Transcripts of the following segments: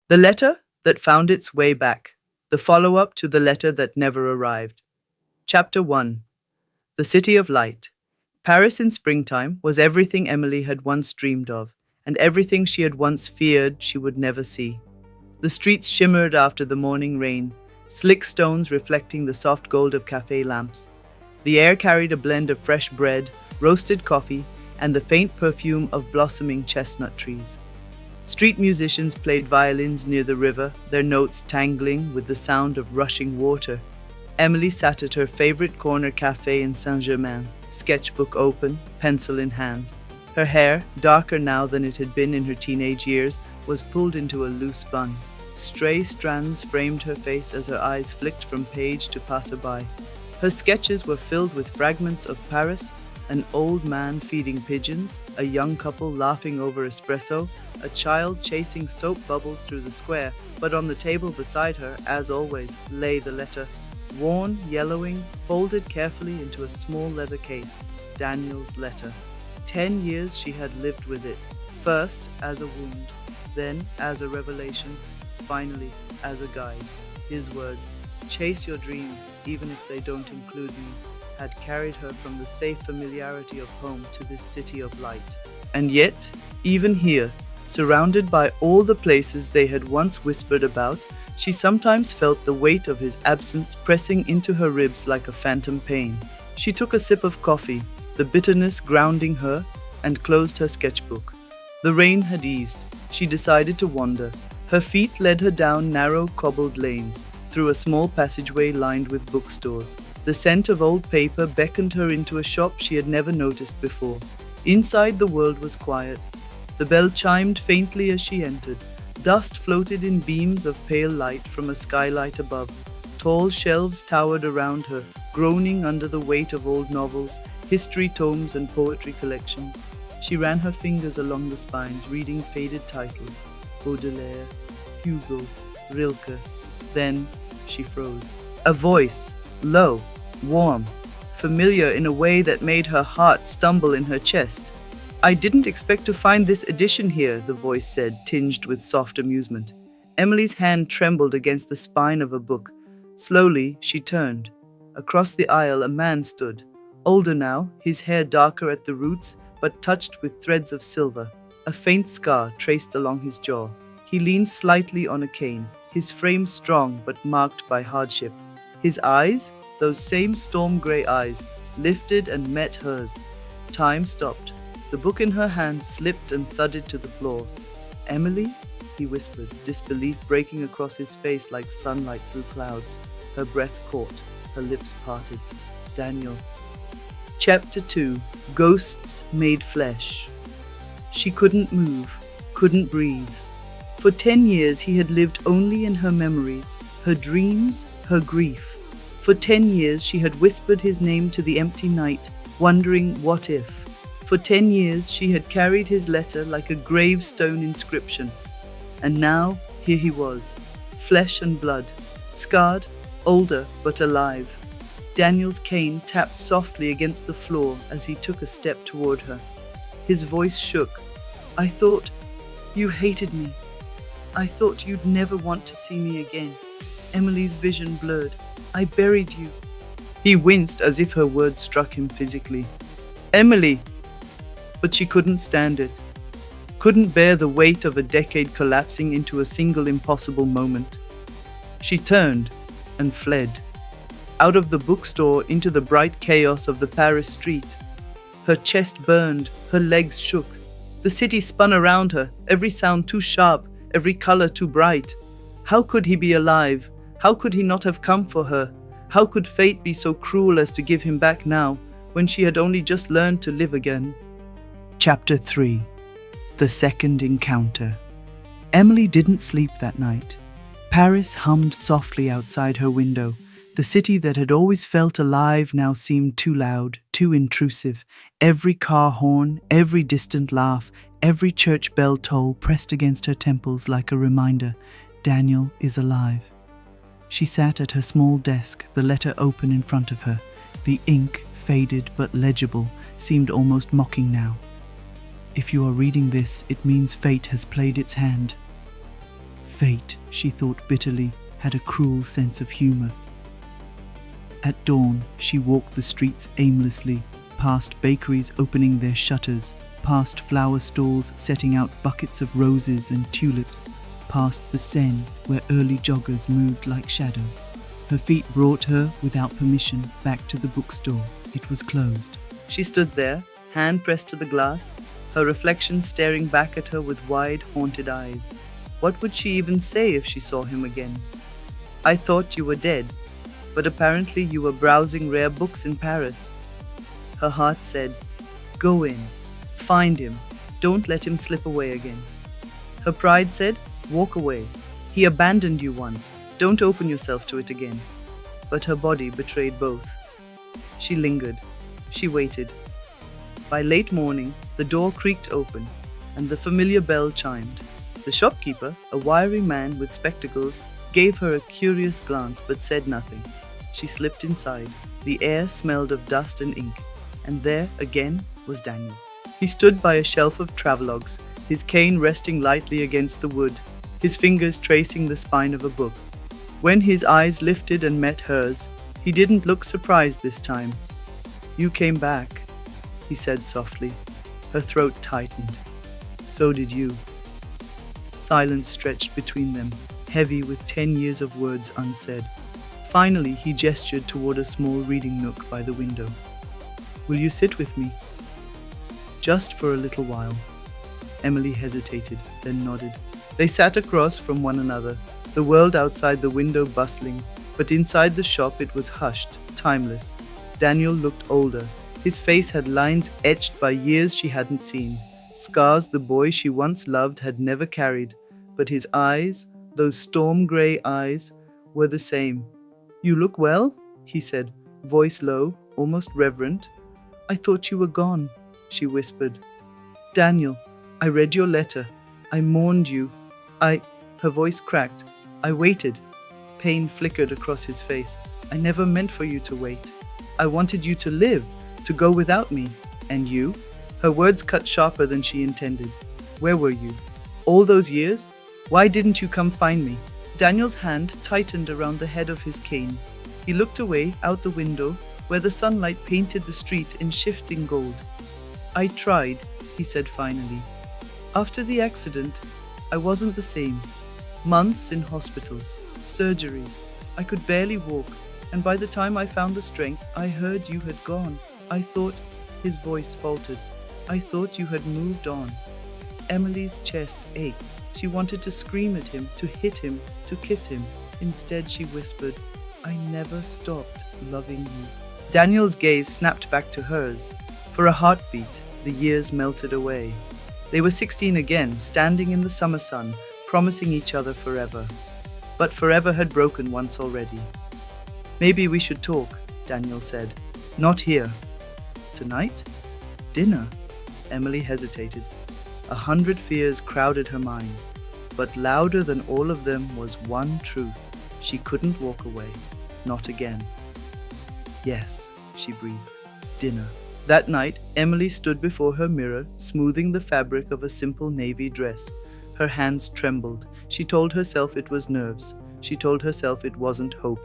The letter that found its way back. The follow-up to the letter that never arrived. Chapter 1. The City of Light. Paris in springtime was everything Emily had once dreamed of, and everything she had once feared she would never see. The streets shimmered after the morning rain, slick stones reflecting the soft gold of cafe lamps. The air carried a blend of fresh bread, roasted coffee, and the faint perfume of blossoming chestnut trees. Street musicians played violins near the river, their notes tangling with the sound of rushing water. Emily sat at her favorite corner cafe in Saint-Germain, sketchbook open, pencil in hand. Her hair, darker now than it had been in her teenage years, was pulled into a loose bun. Stray strands framed her face as her eyes flicked from page to passerby. Her sketches were filled with fragments of Paris, an old man feeding pigeons, a young couple laughing over espresso, a child chasing soap bubbles through the square, but on the table beside her, as always, lay the letter. Worn, yellowing, folded carefully into a small leather case. Daniel's letter. 10 years she had lived with it, first as a wound, then as a revelation, finally as a guide. His words, "Chase your dreams, even if they don't include me," had carried her from the safe familiarity of home to this city of light. And yet, even here, surrounded by all the places they had once whispered about, she sometimes felt the weight of his absence pressing into her ribs like a phantom pain. She took a sip of coffee, the bitterness grounding her, and closed her sketchbook. The rain had eased. She decided to wander. Her feet led her down narrow cobbled lanes, through a small passageway lined with bookstores. The scent of old paper beckoned her into a shop she had never noticed before. Inside, the world was quiet. The bell chimed faintly as she entered. Dust floated in beams of pale light from a skylight above. Tall shelves towered around her, groaning under the weight of old novels, history tomes, and poetry collections. She ran her fingers along the spines, reading faded titles. Baudelaire, Hugo, Rilke. Then she froze. A voice, low, warm, familiar in a way that made her heart stumble in her chest. "I didn't expect to find this edition here," the voice said, tinged with soft amusement. Emily's hand trembled against the spine of a book. Slowly, she turned. Across the aisle, a man stood. Older now, his hair darker at the roots, but touched with threads of silver. A faint scar traced along his jaw. He leaned slightly on a cane, his frame strong but marked by hardship. His eyes, those same storm-grey eyes, lifted and met hers. Time stopped. The book in her hand slipped and thudded to the floor. "Emily?" he whispered, disbelief breaking across his face like sunlight through clouds. Her breath caught, her lips parted. "Daniel." Chapter 2. Ghosts Made Flesh. She couldn't move, couldn't breathe. For 10 years he had lived only in her memories, her dreams, her grief. For 10 years she had whispered his name to the empty night, wondering what if. For 10 years she had carried his letter like a gravestone inscription. And now here he was, flesh and blood, scarred, older but alive. Daniel's cane tapped softly against the floor as he took a step toward her. His voice shook. "I thought you hated me. I thought you'd never want to see me again." Emily's vision blurred. "I buried you." He winced as if her words struck him physically. "Emily!" But she couldn't stand it. Couldn't bear the weight of a decade collapsing into a single impossible moment. She turned and fled. Out of the bookstore into the bright chaos of the Paris street. Her chest burned, her legs shook. The city spun around her, every sound too sharp, every color too bright. How could he be alive? How could he not have come for her? How could fate be so cruel as to give him back now, when she had only just learned to live again? Chapter 3. The Second Encounter. Emily didn't sleep that night. Paris hummed softly outside her window. The city that had always felt alive now seemed too loud, too intrusive. Every car horn, every distant laugh, every church bell toll pressed against her temples like a reminder, Daniel is alive. She sat at her small desk, the letter open in front of her. The ink, faded but legible, seemed almost mocking now. "If you are reading this, it means fate has played its hand." Fate, she thought bitterly, had a cruel sense of humor. At dawn, she walked the streets aimlessly, past bakeries opening their shutters, past flower stalls setting out buckets of roses and tulips, past the Seine where early joggers moved like shadows. Her feet brought her, without permission, back to the bookstore. It was closed. She stood there, hand pressed to the glass, her reflection staring back at her with wide, haunted eyes. What would she even say if she saw him again? "I thought you were dead, but apparently you were browsing rare books in Paris." Her heart said, "Go in, find him, don't let him slip away again." Her pride said, "Walk away. He abandoned you once, don't open yourself to it again." But her body betrayed both. She lingered. She waited. By late morning, the door creaked open, and the familiar bell chimed. The shopkeeper, a wiry man with spectacles, gave her a curious glance but said nothing. She slipped inside. The air smelled of dust and ink, and there, again, was Daniel. He stood by a shelf of travelogues, his cane resting lightly against the wood, his fingers tracing the spine of a book. When his eyes lifted and met hers, he didn't look surprised this time. "You came back," he said softly. Her throat tightened. "So did you." Silence stretched between them, heavy with 10 years of words unsaid. Finally, he gestured toward a small reading nook by the window. "Will you sit with me?" "Just for a little while." Emily hesitated, then nodded. They sat across from one another, the world outside the window bustling, but inside the shop it was hushed, timeless. Daniel looked older. His face had lines etched by years she hadn't seen, scars the boy she once loved had never carried, but his eyes, those storm-grey eyes, were the same. "You look well," he said, voice low, almost reverent. "I thought you were gone," she whispered. "Daniel, I read your letter. I mourned you. Her voice cracked. "I waited." Pain flickered across his face. "I never meant for you to wait. I wanted you to live, to go without me. And you?" Her words cut sharper than she intended. "Where were you? All those years? Why didn't you come find me?" Daniel's hand tightened around the head of his cane. He looked away, out the window, where the sunlight painted the street in shifting gold. "I tried," he said finally. "After the accident, I wasn't the same. Months in hospitals, surgeries. I could barely walk, and by the time I found the strength, I heard you had gone. I thought," his voice faltered, "I thought you had moved on." Emily's chest ached. She wanted to scream at him, to hit him, to kiss him. Instead, she whispered, "I never stopped loving you." Daniel's gaze snapped back to hers. For a heartbeat, the years melted away. They were 16 again, standing in the summer sun, promising each other forever. But forever had broken once already. "Maybe we should talk," Daniel said. "Not here." "Tonight? Dinner?" Emily hesitated. 100 fears crowded her mind, but louder than all of them was one truth. She couldn't walk away. Not again. "Yes," she breathed. "Dinner." That night, Emily stood before her mirror, smoothing the fabric of a simple navy dress. Her hands trembled. She told herself it was nerves. She told herself it wasn't hope.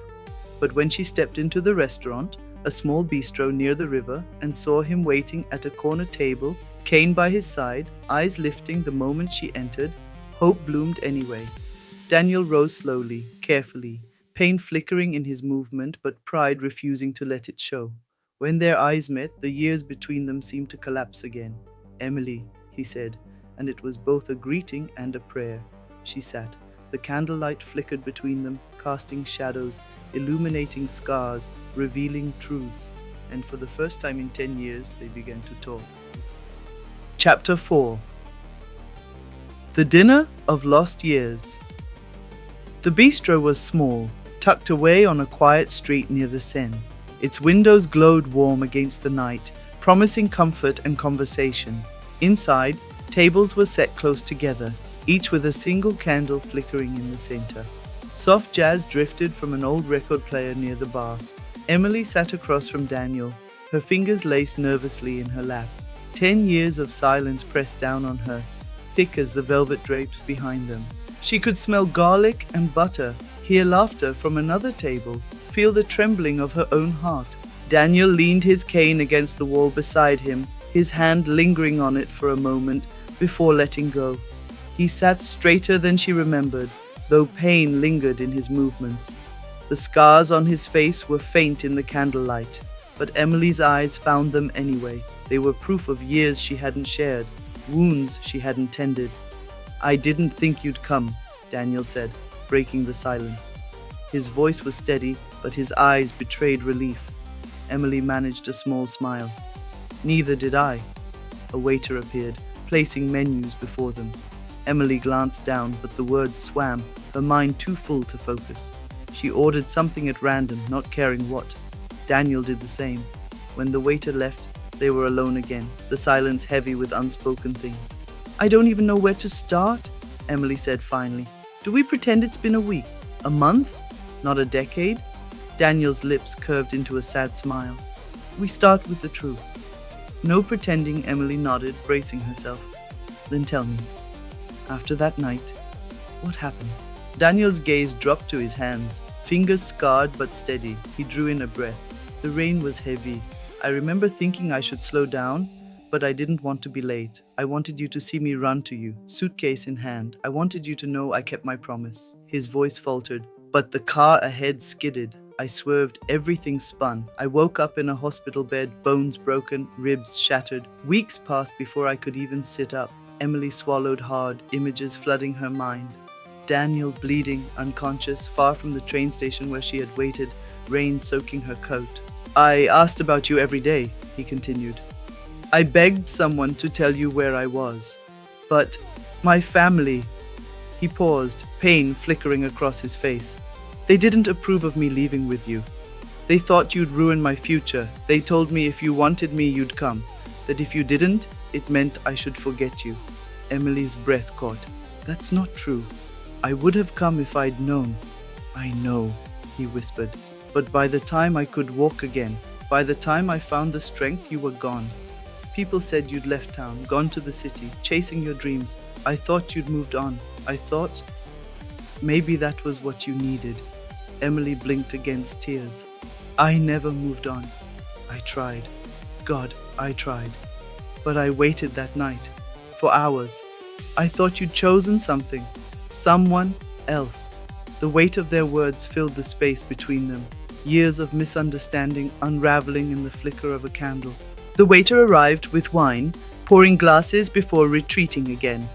But when she stepped into the restaurant, a small bistro near the river, and saw him waiting at a corner table, cane by his side, eyes lifting the moment she entered, hope bloomed anyway. Daniel rose slowly, carefully, pain flickering in his movement, but pride refusing to let it show. When their eyes met, the years between them seemed to collapse again. "Emily," he said, and it was both a greeting and a prayer. She sat. The candlelight flickered between them, casting shadows, illuminating scars, revealing truths. And for the first time in 10 years, they began to talk. Chapter 4. The Dinner of Lost Years. The bistro was small, tucked away on a quiet street near the Seine. Its windows glowed warm against the night, promising comfort and conversation. Inside, tables were set close together, each with a single candle flickering in the center. Soft jazz drifted from an old record player near the bar. Emily sat across from Daniel, her fingers laced nervously in her lap. 10 years of silence pressed down on her, thick as the velvet drapes behind them. She could smell garlic and butter, hear laughter from another table, feel the trembling of her own heart. Daniel leaned his cane against the wall beside him, his hand lingering on it for a moment before letting go. He sat straighter than she remembered, though pain lingered in his movements. The scars on his face were faint in the candlelight, but Emily's eyes found them anyway. They were proof of years she hadn't shared, wounds she hadn't tended. "I didn't think you'd come," Daniel said, breaking the silence. His voice was steady, but his eyes betrayed relief. Emily managed a small smile. "Neither did I." A waiter appeared, placing menus before them. Emily glanced down, but the words swam, her mind too full to focus. She ordered something at random, not caring what. Daniel did the same. When the waiter left, they were alone again, the silence heavy with unspoken things. "I don't even know where to start," Emily said finally. "Do we pretend it's been a week? A month? Not a decade?" Daniel's lips curved into a sad smile. "We start with the truth." No pretending, Emily nodded, bracing herself. "Then tell me, after that night, what happened?" Daniel's gaze dropped to his hands, fingers scarred but steady. He drew in a breath. "The rain was heavy. I remember thinking I should slow down, but I didn't want to be late. I wanted you to see me run to you, suitcase in hand. I wanted you to know I kept my promise." His voice faltered, but the car ahead skidded. I swerved, everything spun. I woke up in a hospital bed, bones broken, ribs shattered. Weeks passed before I could even sit up. Emily swallowed hard, images flooding her mind. Daniel bleeding, unconscious, far from the train station where she had waited, rain soaking her coat. "I asked about you every day," he continued. "I begged someone to tell you where I was. But my family..." He paused, pain flickering across his face. "They didn't approve of me leaving with you. They thought you'd ruin my future. They told me if you wanted me, you'd come. That if you didn't, it meant I should forget you." Emily's breath caught. "That's not true. I would have come if I'd known." "I know," he whispered. "But by the time I could walk again, by the time I found the strength, you were gone. People said you'd left town, gone to the city, chasing your dreams. I thought you'd moved on. I thought maybe that was what you needed." Emily blinked against tears. "I never moved on. I tried. God, I tried. But I waited that night, for hours. I thought you'd chosen something. Someone else." The weight of their words filled the space between them. Years of misunderstanding unraveling in the flicker of a candle. The waiter arrived with wine, pouring glasses before retreating again.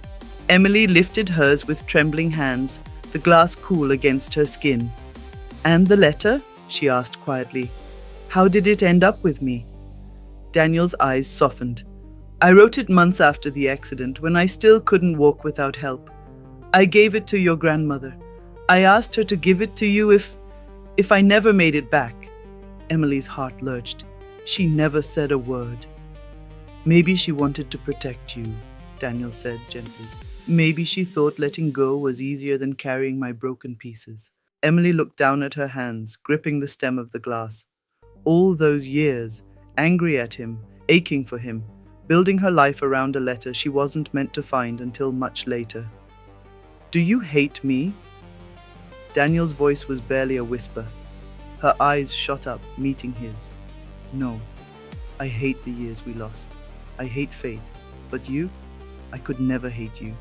Emily lifted hers with trembling hands, the glass cool against her skin. "And the letter?" she asked quietly. "How did it end up with me?" Daniel's eyes softened. "I wrote it months after the accident, when I still couldn't walk without help. I gave it to your grandmother. I asked her to give it to you if I never made it back." Emily's heart lurched. She never said a word. "Maybe she wanted to protect you," Daniel said gently. "Maybe she thought letting go was easier than carrying my broken pieces." Emily looked down at her hands, gripping the stem of the glass. All those years, angry at him, aching for him, building her life around a letter she wasn't meant to find until much later. "Do you hate me?" Daniel's voice was barely a whisper. Her eyes shot up, meeting his. "No, I hate the years we lost. I hate fate. But you? I could never hate you."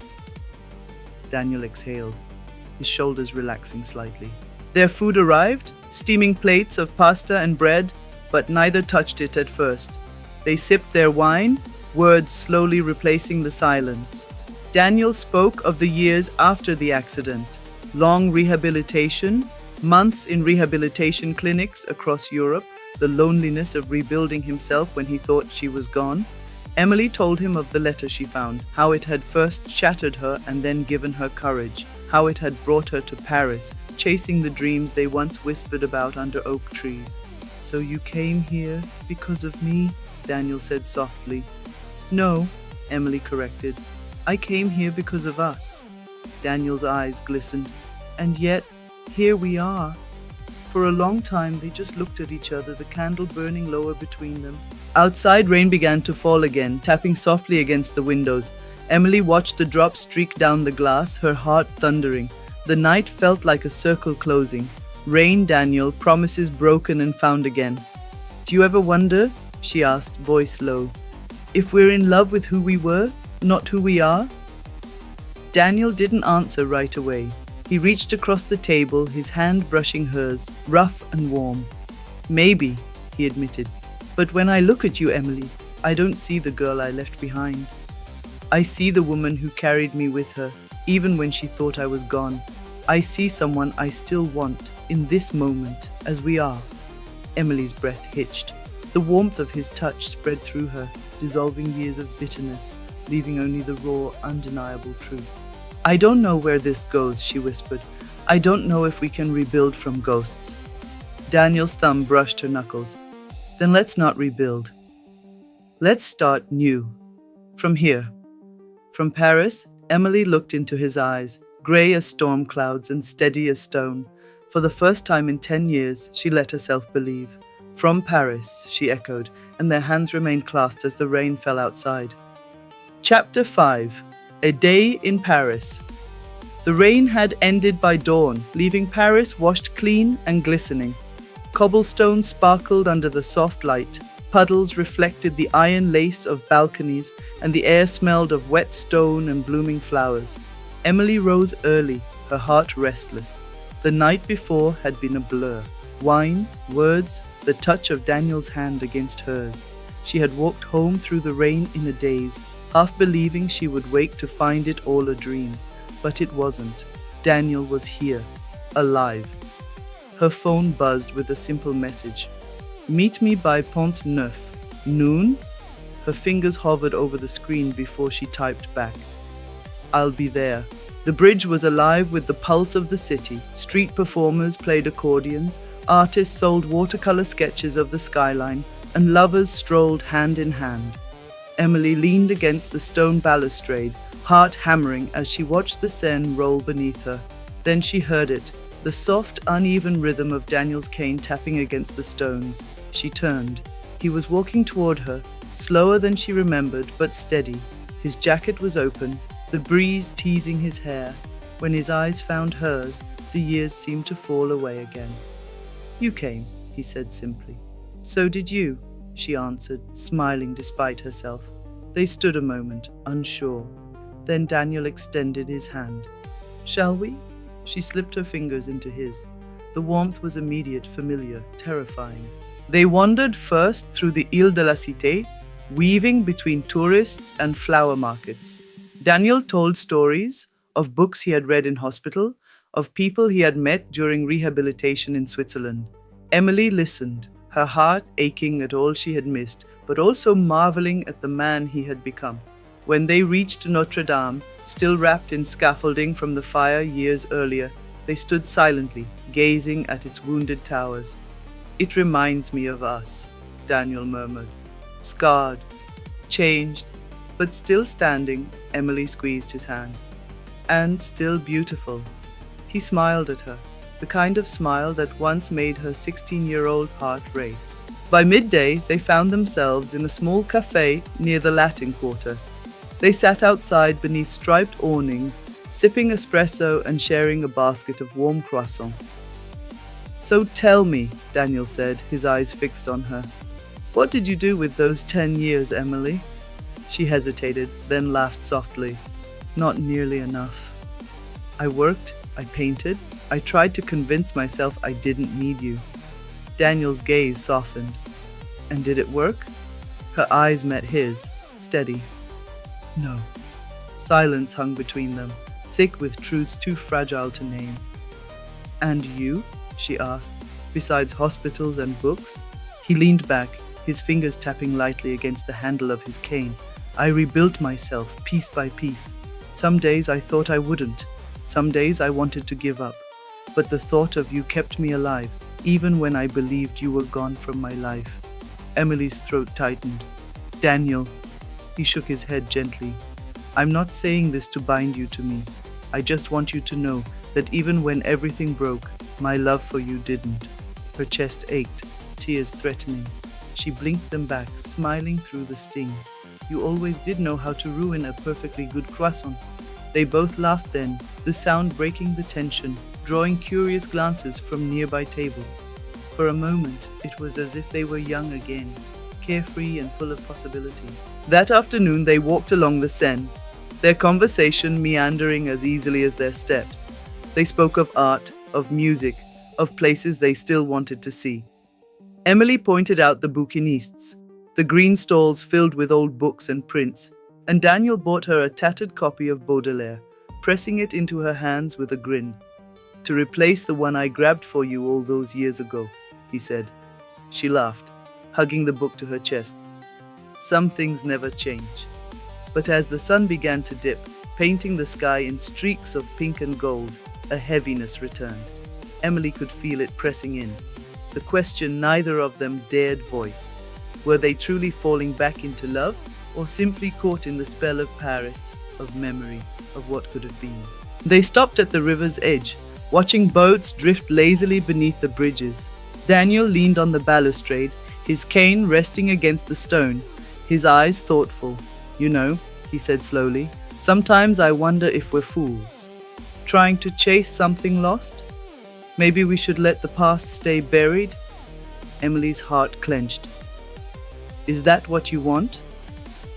Daniel exhaled, his shoulders relaxing slightly. Their food arrived, steaming plates of pasta and bread, but neither touched it at first. They sipped their wine, words slowly replacing the silence. Daniel spoke of the years after the accident. Long rehabilitation, months in rehabilitation clinics across Europe, the loneliness of rebuilding himself when he thought she was gone. Emily told him of the letter she found, how it had first shattered her and then given her courage, how it had brought her to Paris, chasing the dreams they once whispered about under oak trees. "So you came here because of me?" Daniel said softly. "No," Emily corrected. "I came here because of us." Daniel's eyes glistened. "And yet, here we are." For a long time, they just looked at each other, the candle burning lower between them. Outside, rain began to fall again, tapping softly against the windows. Emily watched the drops streak down the glass, her heart thundering. The night felt like a circle closing. Rain, Daniel, promises broken and found again. Do you ever wonder, she asked, voice low, if we're in love with who we were, not who we are? Daniel didn't answer right away. He reached across the table, his hand brushing hers, rough and warm. Maybe, he admitted. But when I look at you, Emily, I don't see the girl I left behind. I see the woman who carried me with her, even when she thought I was gone. I see someone I still want, in this moment, as we are. Emily's breath hitched. The warmth of his touch spread through her, dissolving years of bitterness, leaving only the raw, undeniable truth. I don't know where this goes, she whispered. I don't know if we can rebuild from ghosts. Daniel's thumb brushed her knuckles. Then let's not rebuild. Let's start new. From here. From Paris, Emily looked into his eyes, grey as storm clouds and steady as stone. For the first time in 10 years, she let herself believe. From Paris, she echoed, and their hands remained clasped as the rain fell outside. Chapter 5. A Day in Paris. The rain had ended by dawn, leaving Paris washed clean and glistening. Cobblestones sparkled under the soft light. Puddles reflected the iron lace of balconies, and the air smelled of wet stone and blooming flowers. Emily rose early, her heart restless. The night before had been a blur. Wine, words, the touch of Daniel's hand against hers. She had walked home through the rain in a daze, half believing she would wake to find it all a dream. But it wasn't. Daniel was here, alive. Her phone buzzed with a simple message. Meet me by Pont Neuf. Noon? Her fingers hovered over the screen before she typed back. I'll be there. The bridge was alive with the pulse of the city. Street performers played accordions, artists sold watercolor sketches of the skyline, and lovers strolled hand in hand. Emily leaned against the stone balustrade, heart hammering as she watched the Seine roll beneath her. Then she heard it, the soft, uneven rhythm of Daniel's cane tapping against the stones. She turned. He was walking toward her, slower than she remembered, but steady. His jacket was open, the breeze teasing his hair. When his eyes found hers, the years seemed to fall away again. You came, he said simply. So did you, she answered, smiling despite herself. They stood a moment, unsure. Then Daniel extended his hand. Shall we? She slipped her fingers into his. The warmth was immediate, familiar, terrifying. They wandered first through the Ile de la Cité, weaving between tourists and flower markets. Daniel told stories of books he had read in hospital, of people he had met during rehabilitation in Switzerland. Emily listened, her heart aching at all she had missed, but also marveling at the man he had become. When they reached Notre Dame, still wrapped in scaffolding from the fire years earlier, they stood silently, gazing at its wounded towers. It reminds me of us, Daniel murmured. Scarred, changed, but still standing, Emily squeezed his hand. And still beautiful. He smiled at her, the kind of smile that once made her 16-year-old heart race. By midday, they found themselves in a small cafe near the Latin Quarter. They sat outside beneath striped awnings, sipping espresso and sharing a basket of warm croissants. So tell me, Daniel said, his eyes fixed on her. What did you do with those 10 years, Emily? She hesitated, then laughed softly. Not nearly enough. I worked, I painted, I tried to convince myself I didn't need you. Daniel's gaze softened. And did it work? Her eyes met his, steady. No. Silence hung between them, thick with truths too fragile to name. And you? She asked. Besides hospitals and books? He leaned back, his fingers tapping lightly against the handle of his cane. I rebuilt myself, piece by piece. Some days I thought I wouldn't. Some days I wanted to give up. But the thought of you kept me alive, even when I believed you were gone from my life. Emily's throat tightened. Daniel. He shook his head gently. I'm not saying this to bind you to me. I just want you to know that even when everything broke, my love for you didn't. Her chest ached, tears threatening. She blinked them back, smiling through the sting. You always did know how to ruin a perfectly good croissant. They both laughed then, the sound breaking the tension, drawing curious glances from nearby tables. For a moment, it was as if they were young again, carefree and full of possibility. That afternoon, they walked along the Seine, their conversation meandering as easily as their steps. They spoke of art, of music, of places they still wanted to see. Emily pointed out the bouquinistes, the green stalls filled with old books and prints, and Daniel bought her a tattered copy of Baudelaire, pressing it into her hands with a grin. "To replace the one I grabbed for you all those years ago," he said. She laughed, hugging the book to her chest. Some things never change. But as the sun began to dip, painting the sky in streaks of pink and gold, a heaviness returned. Emily could feel it pressing in. The question neither of them dared voice. Were they truly falling back into love, or simply caught in the spell of Paris, of memory, of what could have been? They stopped at the river's edge, watching boats drift lazily beneath the bridges. Daniel leaned on the balustrade, his cane resting against the stone, his eyes thoughtful. "You know," he said slowly, "sometimes I wonder if we're fools. Trying to chase something lost? Maybe we should let the past stay buried?" Emily's heart clenched. "Is that what you want?"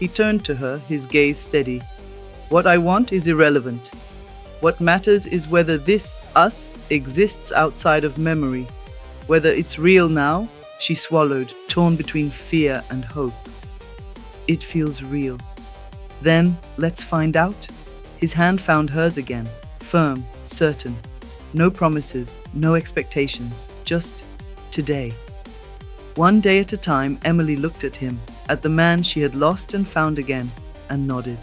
He turned to her, his gaze steady. "What I want is irrelevant. What matters is whether this us exists outside of memory, whether it's real now." She swallowed, torn between fear and hope. "It feels real." "Then, let's find out." His hand found hers again, firm, certain. No promises, no expectations, just today. One day at a time, Emily looked at him, at the man she had lost and found again, and nodded.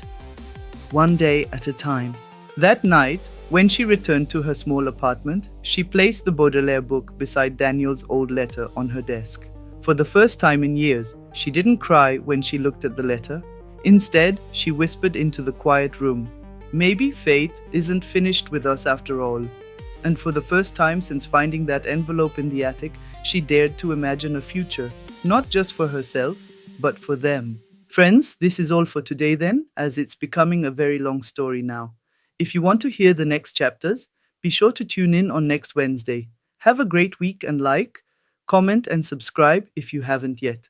One day at a time. That night, when she returned to her small apartment, she placed the Baudelaire book beside Daniel's old letter on her desk. For the first time in years, she didn't cry when she looked at the letter. Instead, she whispered into the quiet room, "Maybe fate isn't finished with us after all." And for the first time since finding that envelope in the attic, she dared to imagine a future, not just for herself, but for them. Friends, this is all for today then, as it's becoming a very long story now. If you want to hear the next chapters, be sure to tune in on next Wednesday. Have a great week and like, comment and subscribe if you haven't yet.